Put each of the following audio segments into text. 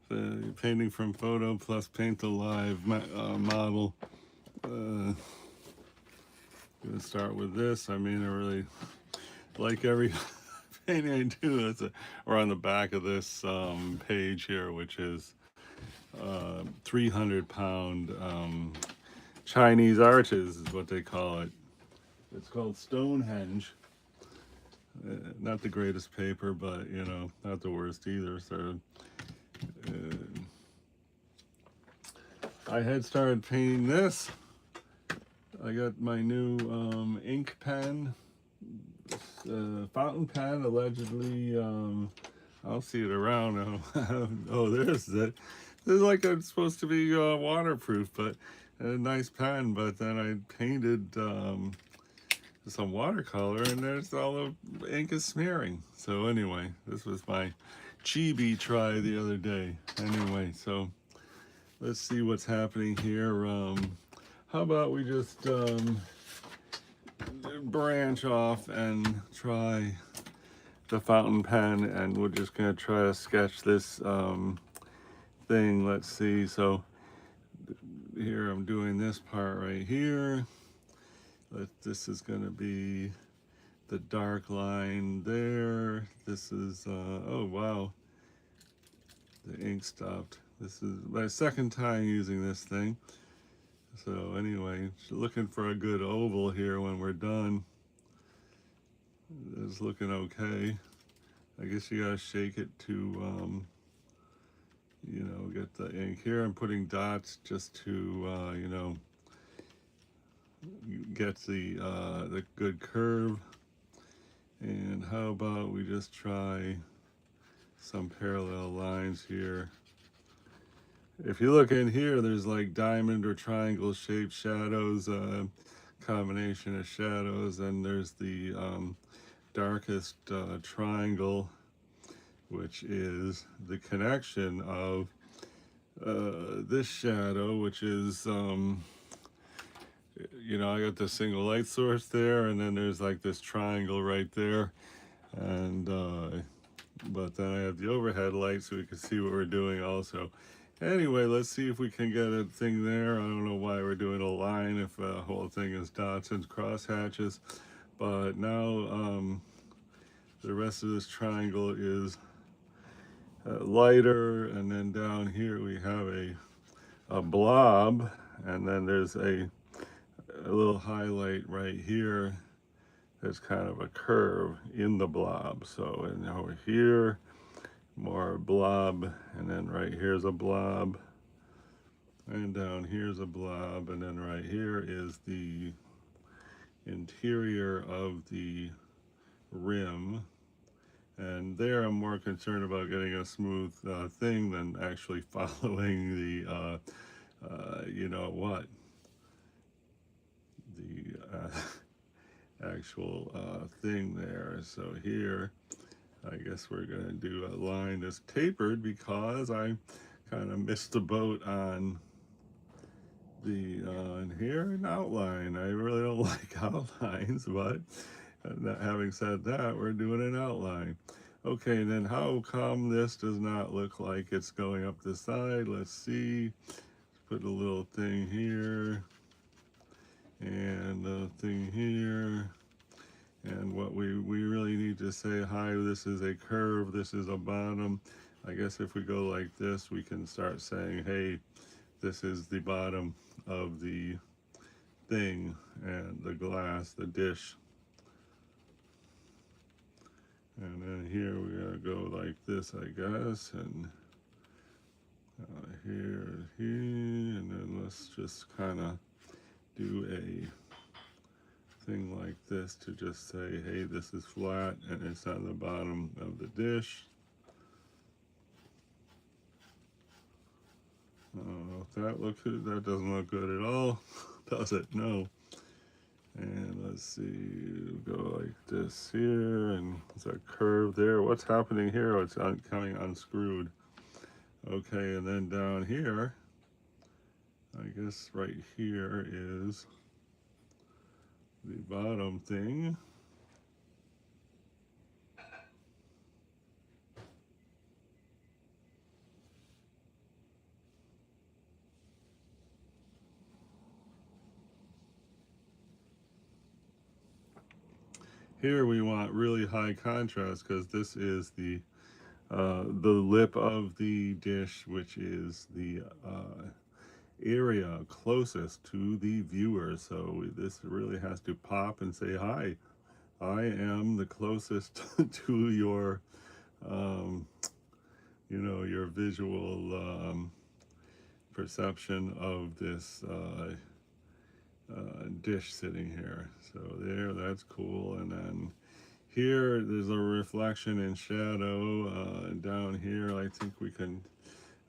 the painting from photo plus paint the live model. Gonna start with this. I mean, I really like every painting I do. We're on the back of this page here, which is 300-pound Chinese arches is what they call it. It's called Stonehenge. Not the greatest paper, but you know, not the worst either. So I had started painting this. I got my new ink pen, fountain pen, allegedly. I'll see it around now. Oh, there's it. This is like it's supposed to be waterproof, but a nice pen. But then I painted some watercolor, and there's all the ink is smearing. So anyway, this was my chibi try the other day. Anyway, so let's see what's happening here. How about we just branch off and try the fountain pen, and we're just gonna try to sketch this thing. Let's see. So here I'm doing this part right here. This is gonna be the dark line there. This is oh wow, the ink stopped. This is my second time using this thing. So anyway, looking for a good oval here when we're done. It's looking okay. I guess you gotta shake it to, you know, get the ink. Here I'm putting dots just to, you know, get the good curve. And how about we just try some parallel lines here. If you look in here, there's like diamond or triangle shaped shadows, combination of shadows, and there's the darkest triangle, which is the connection of this shadow, which is, you know, I got the single light source there, and then there's like this triangle right there, and but then I have the overhead light so we can see what we're doing also. Anyway, let's see if we can get a thing there. I don't know why we're doing a line if the whole thing is dots and crosshatches, but now the rest of this triangle is lighter, and then down here we have a blob, and then there's a little highlight right here that's kind of a curve in the blob. So, and over here, more blob, and then right here's a blob, and down here's a blob, and then right here is the interior of the rim. And there I'm more concerned about getting a smooth thing than actually following the, you know what, the actual thing there. So here, I guess we're gonna do a line that's tapered because I kind of missed the boat on the, and here an outline. I really don't like outlines, but having said that, we're doing an outline. Okay, then how come this does not look like it's going up the side? Let's see. Put a little thing here and a thing here. And what we really need to say, hi, this is a curve, this is a bottom. I guess if we go like this, we can start saying, hey, this is the bottom of the thing, and the glass, the dish. And then here we're gonna go like this, I guess, and here, and then let's just kind of do a thing like this to just say, hey, this is flat, and it's on the bottom of the dish. If that looks good, that doesn't look good at all, does it? No. And let's see, go like this here, and it's a curve there. What's happening here? Oh, it's coming unscrewed. Okay, and then down here, I guess right here is the bottom thing. Here we want really high contrast because this is the lip of the dish, which is the area closest to the viewer. So this really has to pop and say, hi, I am the closest to your, um, your visual perception of this dish sitting here. So there, that's cool. And then here, there's a reflection and shadow. Down here, I think we can,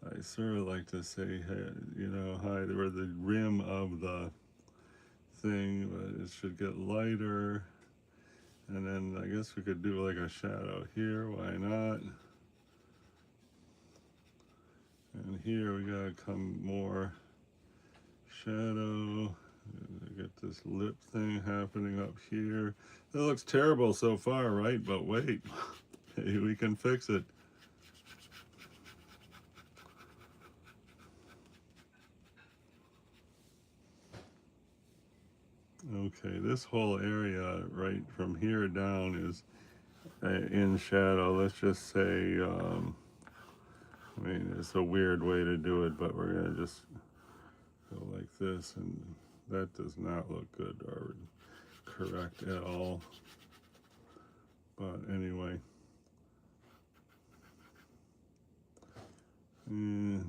I sort of like to say, hey, hi, or the rim of the thing, but it should get lighter. And then I guess we could do like a shadow here, why not? And here we gotta come more shadow. Get this lip thing happening up here. It looks terrible so far, right? But wait, we can fix it. Okay, this whole area right from here down is in shadow. Let's just say, I mean, it's a weird way to do it, but we're gonna just go like this, and that does not look good or correct at all. But anyway, mm,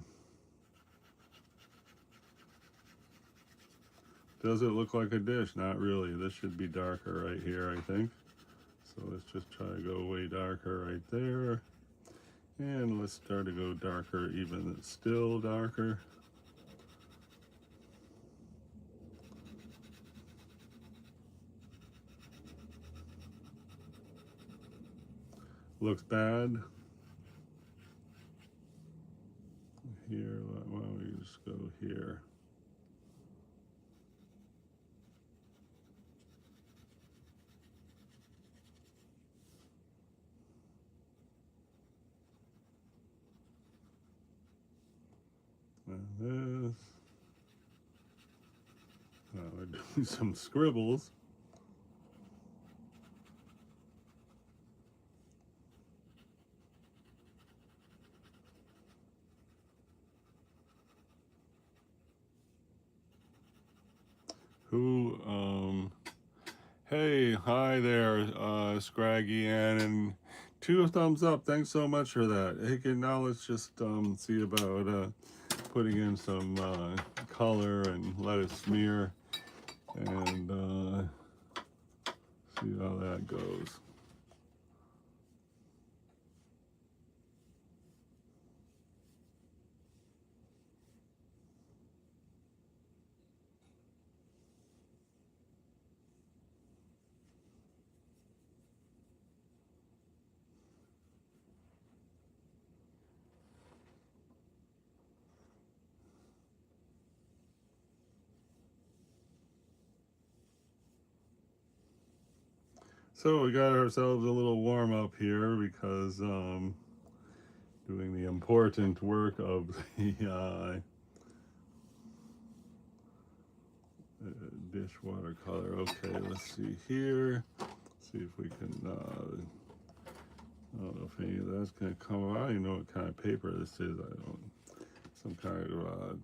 does it look like a dish? Not really. This should be darker right here, I think. So let's just try to go way darker right there. And let's start to go darker, even still darker. Looks bad. Here, why don't we just go here? And this. We're doing some scribbles. Who, hey, hi there, Scraggy Ann, and 2 thumbs up. Thanks so much for that. Hey, now let's just see about putting in some color and let it smear and see how that goes. So we got ourselves a little warm up here because doing the important work of the dish watercolor. Okay, let's see here. See if we can. I don't know if any of that's gonna come out. I don't even know what kind of paper this is. I don't. Some kind of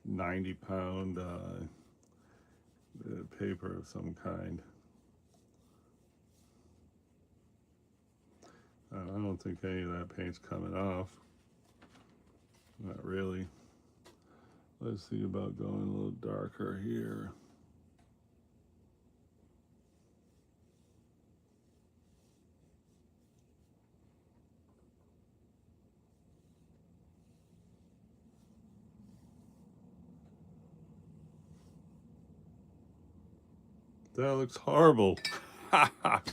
90-pound paper of some kind. I don't think any of that paint's coming off. Not really. Let's see about going a little darker here. That looks horrible.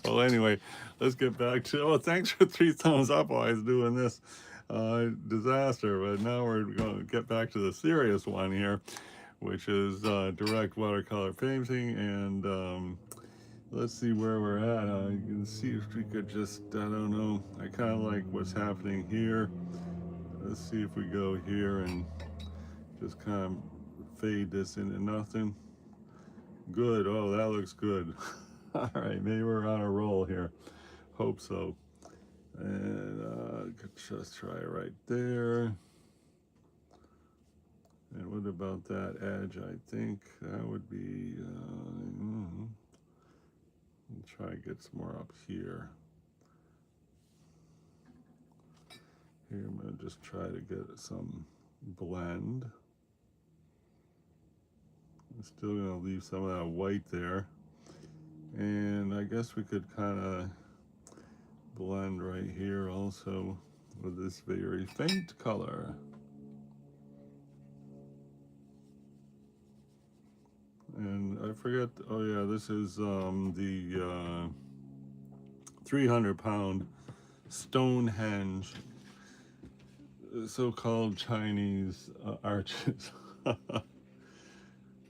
Well, anyway, let's get back to. Oh, thanks for 3 thumbs up while I was doing this disaster. But now we're going to get back to the serious one here, which is direct watercolor painting. And let's see where we're at. You can see if we could just, I don't know, I kind of like what's happening here. Let's see if we go here and just kind of fade this into nothing. Good. Oh, that looks good. All right, maybe we're on a roll here. Hope so. And just try right there. And what about that edge? I think that would be, try and get some more up here. Here, I'm going to just try to get some blend. I'm still going to leave some of that white there. And I guess we could kind of blend right here also with this very faint color. And I forget, oh yeah, this is the 300-pound Stonehenge, so-called Chinese arches.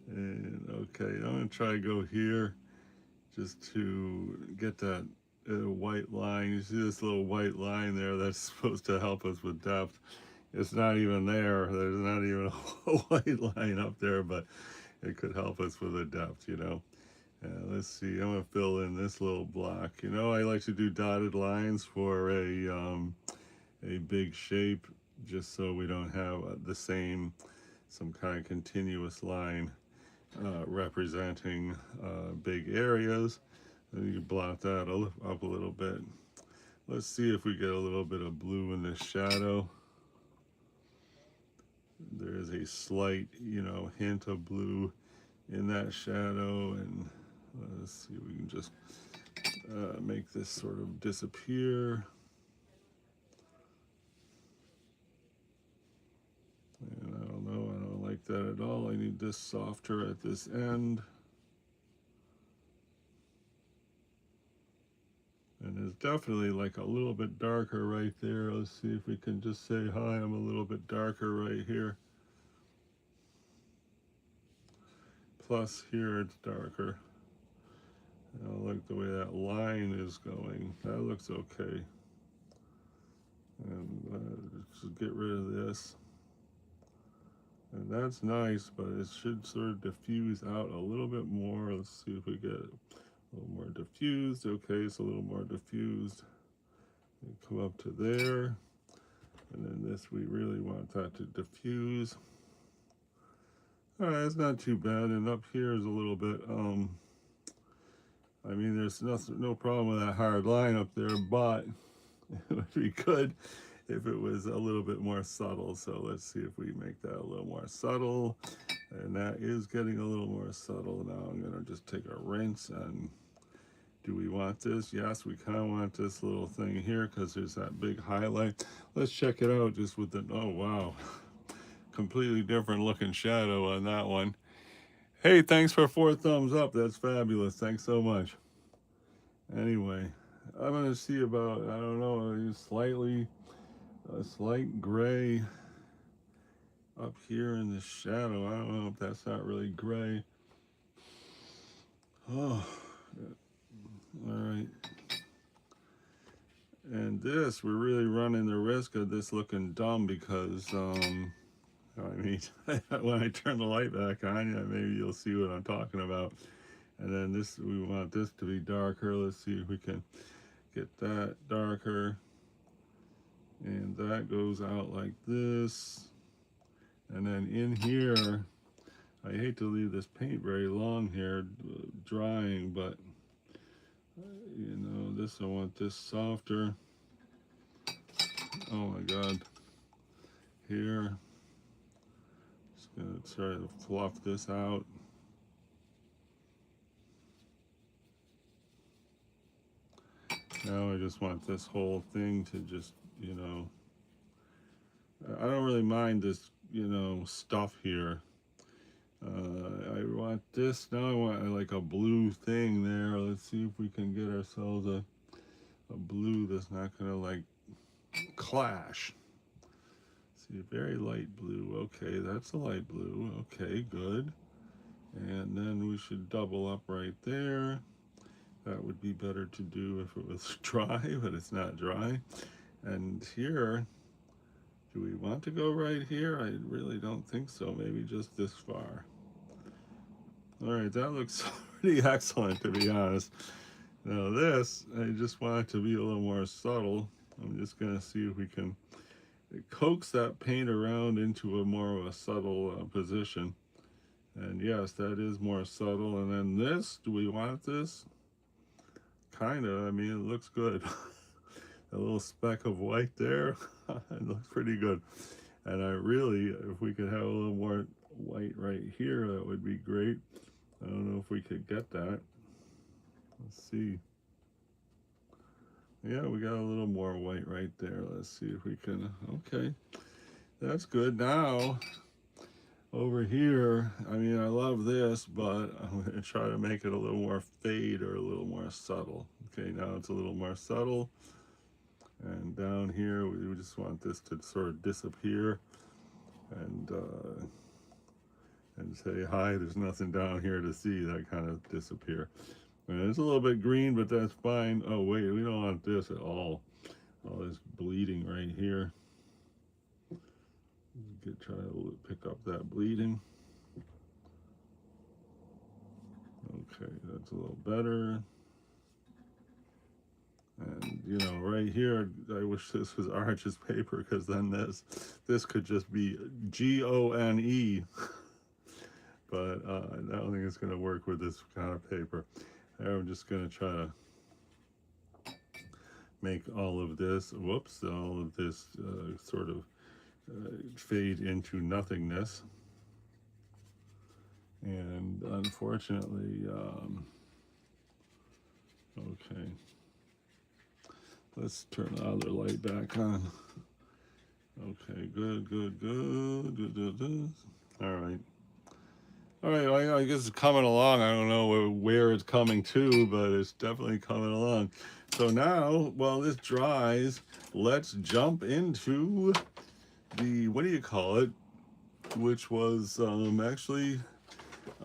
And okay, I'm gonna try to go here just to get that white line. You see this little white line there that's supposed to help us with depth. It's not even there. There's not even a white line up there, but it could help us with the depth, you know. Let's see, I'm gonna fill in this little block. You know, I like to do dotted lines for a big shape, just so we don't have the same, some kind of continuous line representing big areas. And you blot that up a little bit. Let's see if we get a little bit of blue in the shadow. There is a slight, you know, hint of blue in that shadow, and let's see if we can just make this sort of disappear. And I don't know, I don't like that at all. I need this softer at this end. And it's definitely like a little bit darker right there. Let's see if we can just say, hi, I'm a little bit darker right here. Plus here it's darker. I like the way that line is going. That looks okay. And just get rid of this. And that's nice, but it should sort of diffuse out a little bit more. Let's see if we get a little more diffused. Okay, it's a little more diffused. And come up to there. And then this, we really want that to diffuse. All right, it's not too bad. And up here is a little bit, I mean, there's no problem with that hard line up there, but it would be good if it was a little bit more subtle. So let's see if we make that a little more subtle. And that is getting a little more subtle. Now I'm gonna just take a rinse, and do we want this? Yes, we kind of want this little thing here because there's that big highlight. Let's check it out just with the, oh wow, completely different looking shadow on that one. Hey, thanks for 4 thumbs up. That's fabulous. Thanks so much. Anyway, I'm gonna see about, I don't know, a slight gray up here in the shadow. I don't know if that's not really gray. Oh, all right. And this, we're really running the risk of this looking dumb because, I mean, when I turn the light back on, yeah, maybe you'll see what I'm talking about. And then this, we want this to be darker. Let's see if we can get that darker. And that goes out like this. And then in here, I hate to leave this paint very long here drying, but you know, this, I want this softer. Oh my God. Here, just gonna try to fluff this out. Now I just want this whole thing to just, you know, I don't really mind this, you know, stuff here. I want this, now I want like a blue thing there. Let's see if we can get ourselves a blue that's not gonna like clash. See, a very light blue. Okay, that's a light blue. Okay, good. And then we should double up right there. That would be better to do if it was dry, but it's not dry. And here, do we want to go right here? I really don't think so. Maybe just this far. All right, that looks pretty excellent, to be honest. Now this, I just want it to be a little more subtle. I'm just going to see if we can coax that paint around into a more of a subtle position. And yes, that is more subtle. And then this, do we want this? Kind of. I mean, it looks good. A little speck of white there. It looks pretty good. And I really, if we could have a little more white right here, that would be great. I don't know if we could get that. Let's see. Yeah, we got a little more white right there. Let's see if we can. Okay, that's good. Now, over here, I mean, I love this, but I'm going to try to make it a little more fade or a little more subtle. Okay, now it's a little more subtle. And down here, we just want this to sort of disappear and say, hi, there's nothing down here to see. That kind of disappear. And it's a little bit green, but that's fine. Oh, wait, we don't want this at all. All this bleeding right here. We could try to pick up that bleeding. Okay, that's a little better. And you know, right here, I wish this was Arch's paper, because then this could just be Gone. But I don't think it's going to work with this kind of paper. I'm just going to try to make all of this, whoops, all of this sort of fade into nothingness. And unfortunately, okay, let's turn the other light back on. Okay, good. All right. All right, well, I guess it's coming along. I don't know where it's coming to, but it's definitely coming along. So now, while this dries, let's jump into the, what do you call it, which was actually,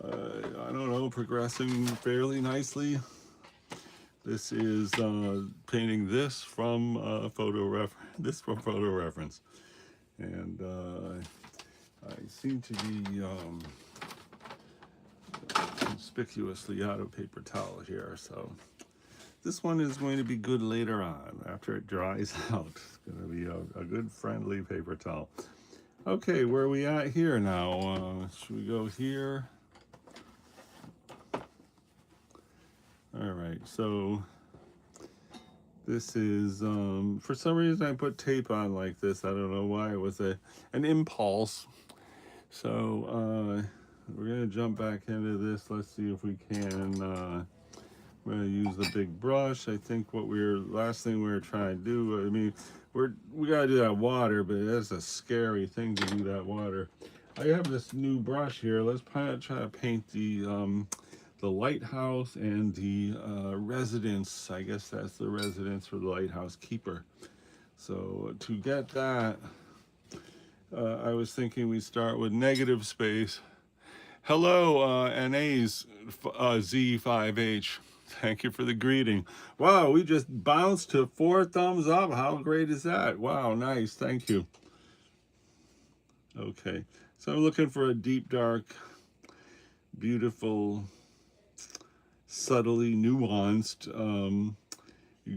I don't know, progressing fairly nicely. This is painting this from photo reference, and I seem to be conspicuously out of paper towel here, so this one is going to be good later on after it dries out. It's going to be a good friendly paper towel. Okay, where are we at here now? Should we go here? All right, so this is, for some reason I put tape on like this. I don't know why. It was an impulse. So we're going to jump back into this. Let's see if we can. We're going to use the big brush. I think last thing we were trying to do, I mean, we got to do that water, but that's a scary thing to do that water. I have this new brush here. Let's try to paint the lighthouse and the residence. I guess that's the residence for the lighthouse keeper. So to get that, I was thinking we start with negative space. Hello, NA's Z5H. Thank you for the greeting. Wow, we just bounced to 4 thumbs up. How great is that? Wow, nice. Thank you. Okay, so I'm looking for a deep, dark, beautiful, subtly nuanced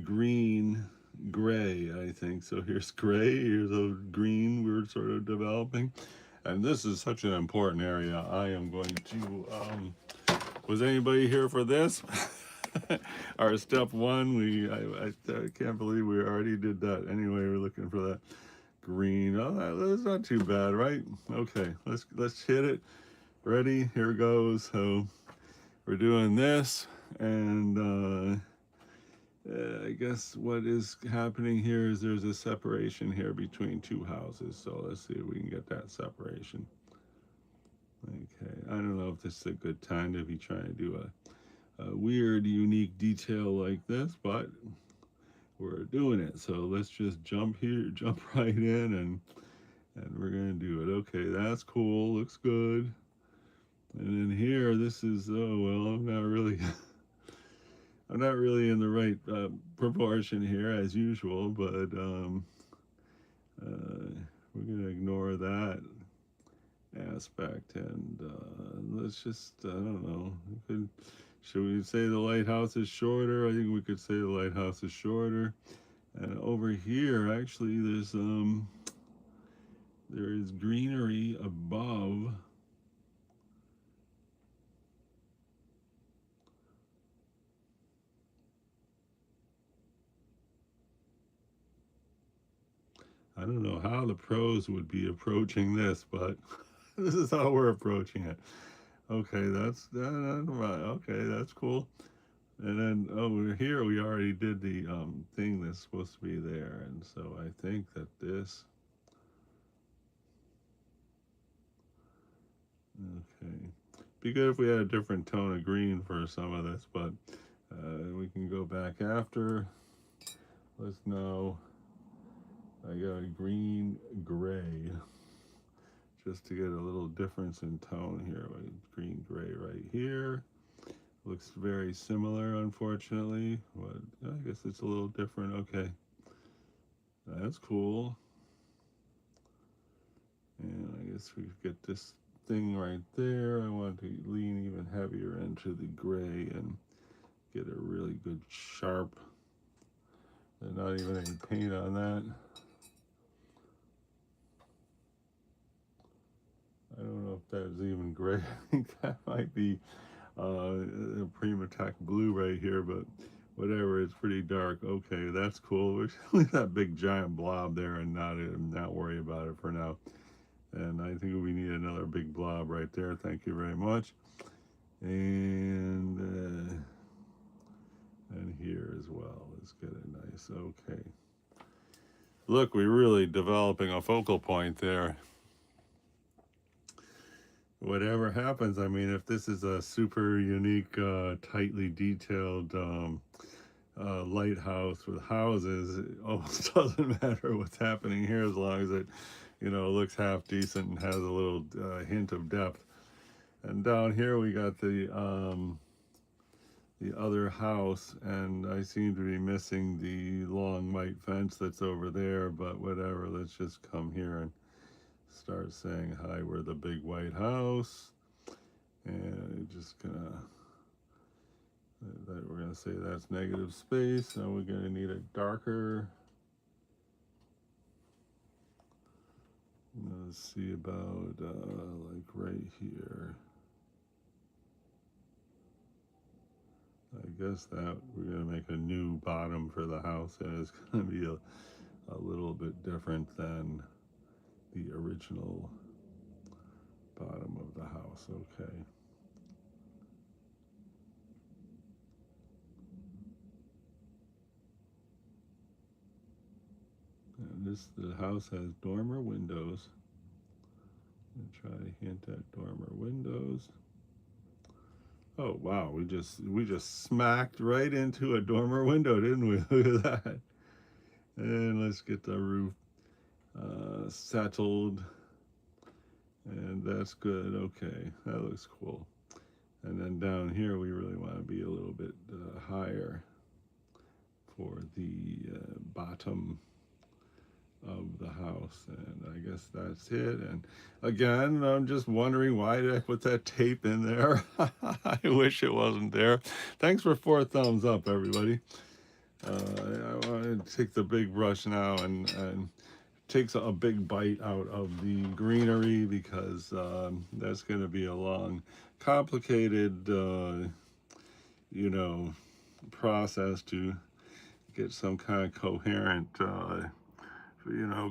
green gray, I think. So here's gray, here's a green we're sort of developing. And this is such an important area. I am going to, was anybody here for this? Our step one, I can't believe we already did that. Anyway, we're looking for that green. Oh, that's not too bad, right? Okay, let's hit it. Ready? Here goes. So we're doing this, and I guess what is happening here is there's a separation here between 2 houses. So let's see if we can get that separation. Okay, I don't know if this is a good time to be trying to do a weird, unique detail like this, but we're doing it. So let's just jump right in, and we're gonna do it. Okay, that's cool, looks good. And then here, this is, oh well, I'm not really in the right proportion here as usual, but we're gonna ignore that. aspect. And let's just, I don't know, should we say the lighthouse is shorter? I think we could say the lighthouse is shorter. And over here, actually, there is greenery above. I don't know how the pros would be approaching this, but this is how we're approaching it. Okay, that's right. Okay, that's cool. And then over here, we already did the thing that's supposed to be there, and so I think that this. Okay, be good if we had a different tone of green for some of this, but we can go back after. Let's know. I got a green gray, just to get a little difference in tone here. Green gray right here. Looks very similar, unfortunately. But I guess it's a little different. Okay, that's cool. And I guess we get this thing right there. I want to lean even heavier into the gray and get a really good sharp. And not even any paint on that. I don't know if that's even gray. I think that might be a Primatech blue right here, but whatever, it's pretty dark. Okay, that's cool. We should leave that big giant blob there and not worry about it for now. And I think we need another big blob right there. Thank you very much. And here as well. Let's get it nice. Okay. Look, we're really developing a focal point there. Whatever happens, I mean, if this is a super unique, tightly detailed lighthouse with houses, it almost doesn't matter what's happening here as long as it, looks half decent and has a little hint of depth. And down here we got the other house, and I seem to be missing the long white fence that's over there, but whatever, let's just come here and start saying hi, we're the big white house. And just gonna, we're gonna say that's negative space. Now we're gonna need a darker. Let's see about like right here. I guess that we're gonna make a new bottom for the house, and it's gonna be a little bit different than the original bottom of the house. Okay. And the house has dormer windows. I'm gonna try to hint at dormer windows. Oh wow, we just smacked right into a dormer window, didn't we? Look at that. And let's get the roof settled. And that's good. Okay, that looks cool. And then down here, we really want to be a little bit higher for the bottom of the house. And I guess that's it. And again, I'm just wondering, why did I put that tape in there? I wish it wasn't there. Thanks for 4 thumbs up, everybody. I want to take the big brush now and takes a big bite out of the greenery, because that's going to be a long, complicated, process to get some kind of coherent,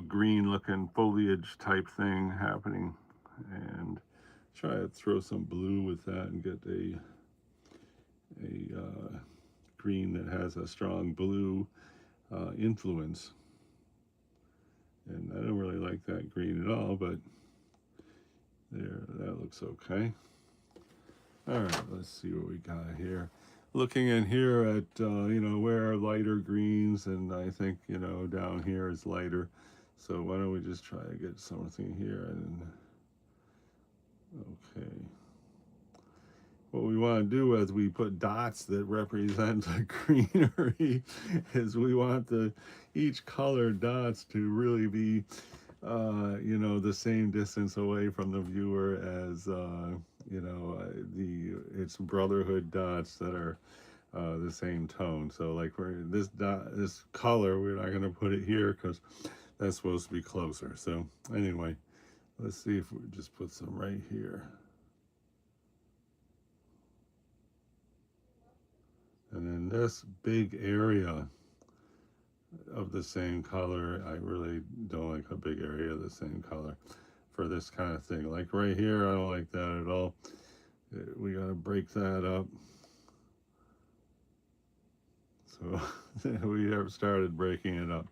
green looking foliage type thing happening. And try to throw some blue with that and get a green that has a strong blue influence. And I don't really like that green at all, but there, that looks okay. All right, let's see what we got here. Looking in here at, where are lighter greens, and I think, down here is lighter. So why don't we just try to get something here, and okay. What we want to do as we put dots that represent the greenery is we want each colored dots to really be you know, the same distance away from the viewer as, you know, it's brotherhood dots that are the same tone. So like this dot, this color, we're not going to put it here because that's supposed to be closer. So anyway, let's see if we just put some right here. And then this big area of the same color, I really don't like a big area of the same color for this kind of thing. Like right here, I don't like that at all. We got to break that up. So we have started breaking it up.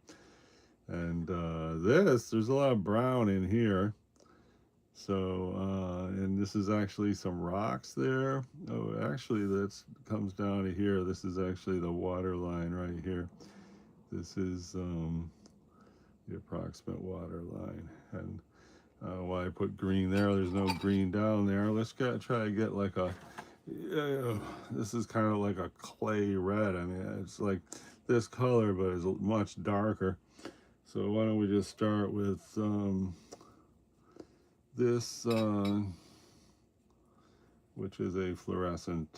And there's a lot of brown in here. So, and this is actually some rocks there. Oh, actually, that comes down to here. This is actually the water line right here. This is the approximate water line. And why I put green there, there's no green down there. Let's try to get like a, this is kind of like a clay red. I mean, it's like this color, but it's much darker. So why don't we just start with this, which is a fluorescent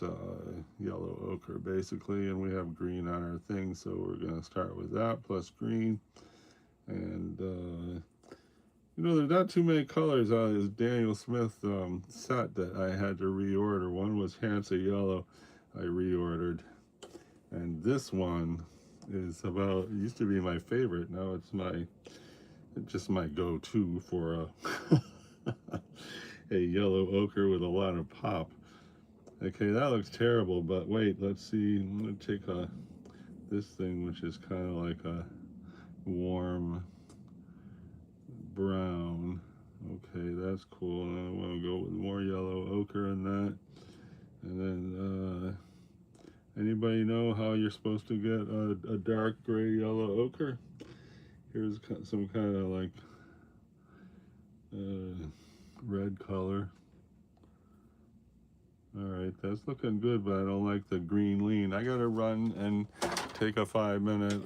yellow ochre, basically, and we have green on our thing, so we're going to start with that plus green. And you know, there's not too many colors out of this Daniel Smith set that I had to reorder. One was Hansa Yellow I reordered, and this one is about, it used to be my favorite, now it's just my go-to for a yellow ochre with a lot of pop. Okay, that looks terrible, but wait, let's see. I'm going to take this thing, which is kind of like a warm brown. Okay, that's cool. And I want to go with more yellow ochre in that. And then, anybody know how you're supposed to get a dark gray yellow ochre? Here's some kind of like red color. All right, that's looking good, but I don't like the green lean. I gotta run and take a 5-minute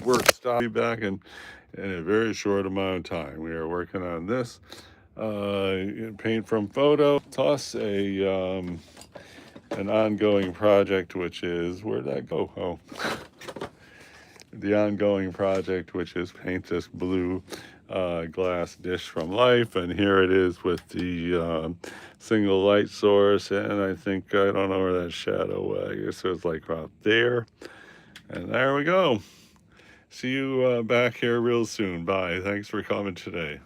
work stop. Be back in a very short amount of time. We are working on this paint from photo plus an ongoing project, which is, where'd that go? Oh, the ongoing project, which is paint this blue glass dish from life, and here it is with the single light source, and I think, I don't know where that shadow, I guess it was like out there, and there we go. See you back here real soon. Bye. Thanks for coming today.